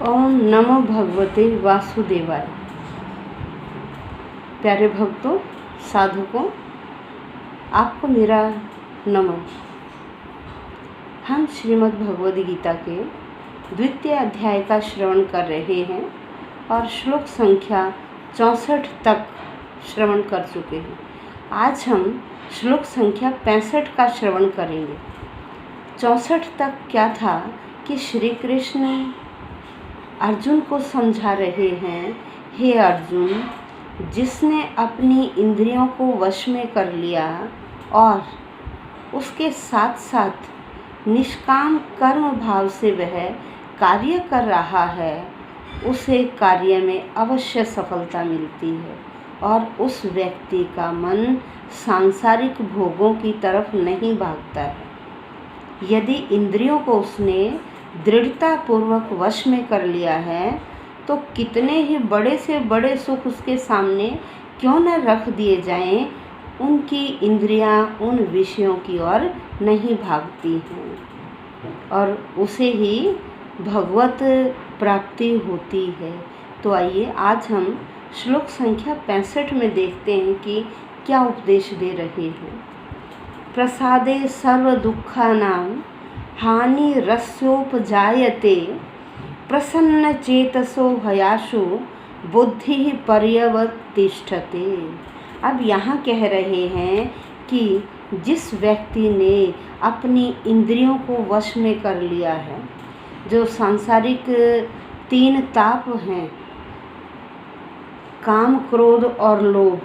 ओम नमो भगवते वासुदेवाय। प्यारे भक्तों, साधकों, आपको मेरा नमन। हम श्रीमद् भगवद गीता के द्वितीय अध्याय का श्रवण कर रहे हैं और श्लोक संख्या 64 तक श्रवण कर चुके हैं। आज हम श्लोक संख्या 65 का श्रवण करेंगे। 64 तक क्या था कि श्री कृष्ण अर्जुन को समझा रहे हैं, हे अर्जुन, जिसने अपनी इंद्रियों को वश में कर लिया और उसके साथ साथ निष्काम कर्म भाव से वह कार्य कर रहा है, उसे कार्य में अवश्य सफलता मिलती है और उस व्यक्ति का मन सांसारिक भोगों की तरफ नहीं भागता है। यदि इंद्रियों को उसने दृढ़ता पूर्वक वश में कर लिया है तो कितने ही बड़े से बड़े सुख उसके सामने क्यों न रख दिए जाएं, उनकी इंद्रियां उन विषयों की ओर नहीं भागती हैं और उसे ही भगवत प्राप्ति होती है। तो आइए आज हम श्लोक संख्या 65 में देखते हैं कि क्या उपदेश दे रहे हैं। प्रसादे सर्व दुःखानां हानि रस्योपजायते प्रसन्न चेतसो हयाशु बुद्धि पर्यवतिष्ठते। अब यहाँ कह रहे हैं कि जिस व्यक्ति ने अपनी इंद्रियों को वश में कर लिया है, जो सांसारिक 3 ताप हैं, काम, क्रोध और लोभ,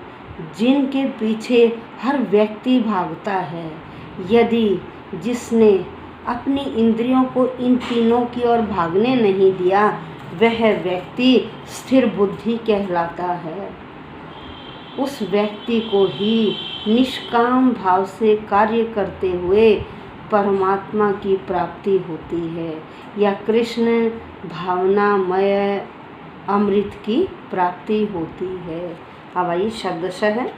जिनके पीछे हर व्यक्ति भागता है, यदि जिसने अपनी इंद्रियों को इन तीनों की ओर भागने नहीं दिया, वह व्यक्ति स्थिर बुद्धि कहलाता है। उस व्यक्ति को ही निष्काम भाव से कार्य करते हुए परमात्मा की प्राप्ति होती है या कृष्ण भावनामय अमृत की प्राप्ति होती है। अब आइए शब्दशः है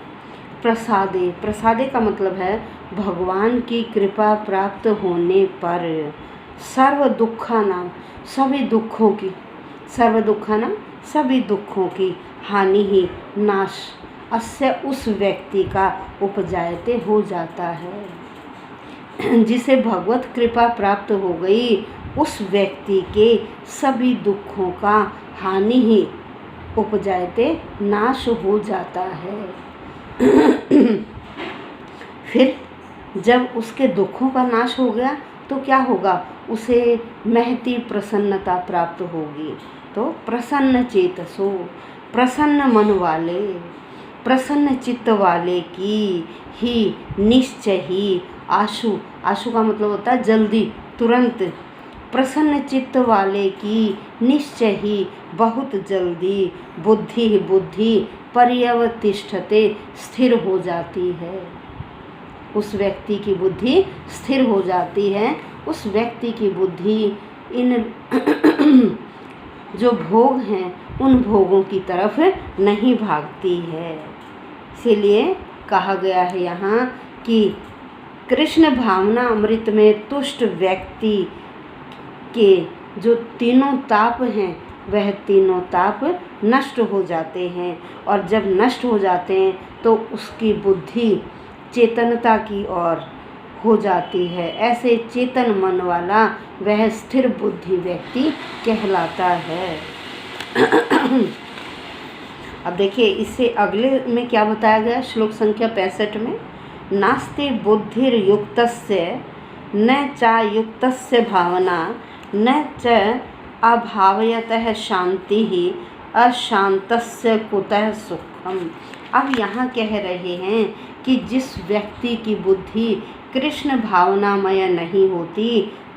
प्रसादे। प्रसादे का मतलब है भगवान की कृपा प्राप्त होने पर सर्व दुःखानां, सभी दुखों की, सर्व दुःखानां, सभी दुखों की हानि ही नाश अस्य उस व्यक्ति का उपजायते हो जाता है। जिसे भगवत कृपा प्राप्त हो गई, उस व्यक्ति के सभी दुखों का हानि ही उपजायते नाश हो जाता है। फिर जब उसके दुखों का नाश हो गया तो क्या होगा, उसे महती प्रसन्नता प्राप्त होगी। तो प्रसन्न चेतसो, प्रसन्न मन वाले, प्रसन्न चित्त वाले की ही निश्चय ही आशु, आशु का मतलब होता है जल्दी, तुरंत, प्रसन्न चित्त वाले की निश्चय ही बहुत जल्दी बुद्धि पर्यवतिष्ठते स्थिर हो जाती है। उस व्यक्ति की बुद्धि स्थिर हो जाती है। उस व्यक्ति की बुद्धि इन जो भोग हैं उन भोगों की तरफ नहीं भागती है। इसीलिए कहा गया है यहाँ कि कृष्ण भावना अमृत में तुष्ट व्यक्ति के जो तीनों ताप हैं, वह तीनों ताप नष्ट हो जाते हैं और जब नष्ट हो जाते हैं तो उसकी बुद्धि चेतनता की ओर हो जाती है। ऐसे चेतन मन वाला वह स्थिर बुद्धि व्यक्ति कहलाता है। अब देखिए इससे अगले में क्या बताया गया श्लोक संख्या 65 में, नास्ति बुद्धिर्युक्तस्य न चायुक्तस्य भावना न च अभावयतः शांति ही अशांतस्य कुतः सुखम। अब यहाँ कह रहे हैं कि जिस व्यक्ति की बुद्धि कृष्ण भावनामय नहीं होती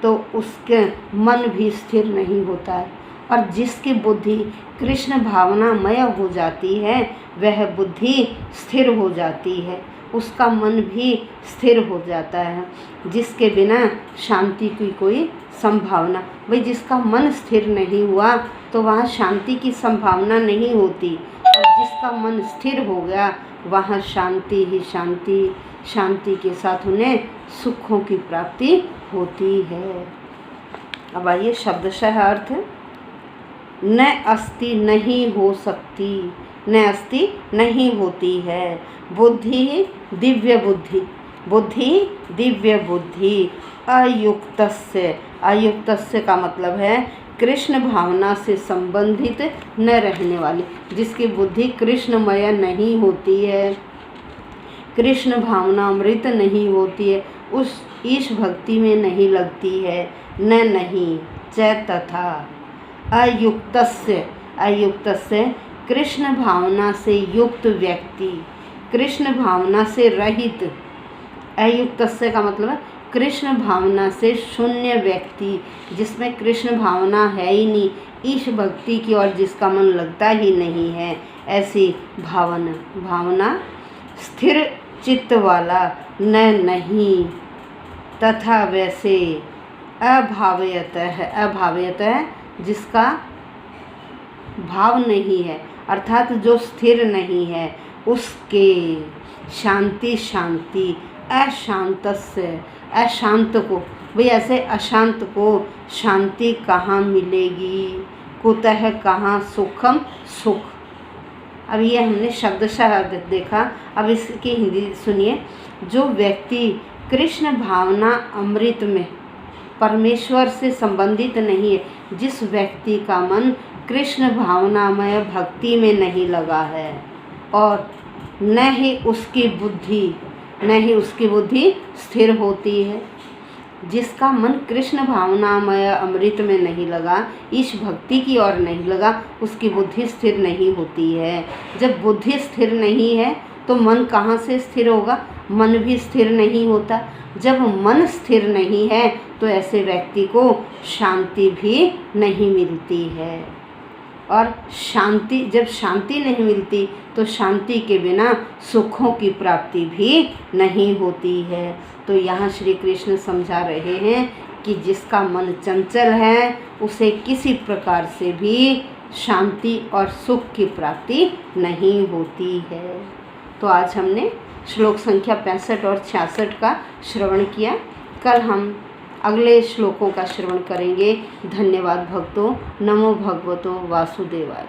तो उसके मन भी स्थिर नहीं होता है और जिसकी बुद्धि कृष्ण भावनामय हो जाती है वह बुद्धि स्थिर हो जाती है, उसका मन भी स्थिर हो जाता है, जिसके बिना शांति की कोई संभावना, भाई जिसका मन स्थिर नहीं हुआ तो वहाँ शांति की संभावना नहीं होती और जिसका मन स्थिर हो गया वहाँ शांति ही शांति, शांति के साथ उन्हें सुखों की प्राप्ति होती है। अब आइए शब्दशः अर्थ। न अस्ति नहीं हो सकती, न अस्ति नहीं होती है। बुद्धि दिव्य बुद्धि, बुद्धि दिव्य बुद्धि। अयुक्तस्य, अयुक्तस्य का मतलब है कृष्ण भावना से संबंधित न रहने वाली, जिसकी बुद्धि कृष्णमय नहीं होती है, कृष्ण भावना अमृत नहीं होती है, उस ईश भक्ति में नहीं लगती है। न नहीं च तथा। अयुक्तस्य, अयुक्तस्य कृष्ण भावना से युक्त व्यक्ति, कृष्ण भावना से रहित। अयुक्तस्य का मतलब है कृष्ण भावना से शून्य व्यक्ति, जिसमें कृष्ण भावना है ही नहीं, ईश भक्ति की ओर जिसका मन लगता ही नहीं है, ऐसी भावना, भावना स्थिर चित्त वाला न नहीं। तथा वैसे अभावयत है, अभावयत है जिसका भाव नहीं है, अर्थात जो स्थिर नहीं है, उसके शांति शांति। अशांतस्य, अशांत को, भाई ऐसे अशांत को शांति कहाँ मिलेगी? कुतः कहाँ सुखम सुख। अब ये हमने शब्दशः देखा, अब इसकी हिंदी सुनिए। जो व्यक्ति कृष्ण भावना अमृत में परमेश्वर से संबंधित नहीं है, जिस व्यक्ति का मन कृष्ण भावनामय भक्ति में नहीं लगा है, और न ही उसकी बुद्धि, न ही उसकी बुद्धि स्थिर होती है, जिसका मन कृष्ण भावनामय अमृत में नहीं लगा, ईश भक्ति की ओर नहीं लगा, उसकी बुद्धि स्थिर नहीं होती है। जब बुद्धि स्थिर नहीं है तो मन कहाँ से स्थिर होगा? मन भी स्थिर नहीं होता। जब मन स्थिर नहीं है तो ऐसे व्यक्ति को शांति भी नहीं मिलती है, और शांति, जब शांति नहीं मिलती तो शांति के बिना सुखों की प्राप्ति भी नहीं होती है। तो यहाँ श्री कृष्ण समझा रहे हैं कि जिसका मन चंचल है उसे किसी प्रकार से भी शांति और सुख की प्राप्ति नहीं होती है। तो आज हमने श्लोक संख्या 65 और 66 का श्रवण किया। कल हम अगले श्लोकों का श्रवण करेंगे। धन्यवाद भक्तों। नमो भगवतो वासुदेवाय।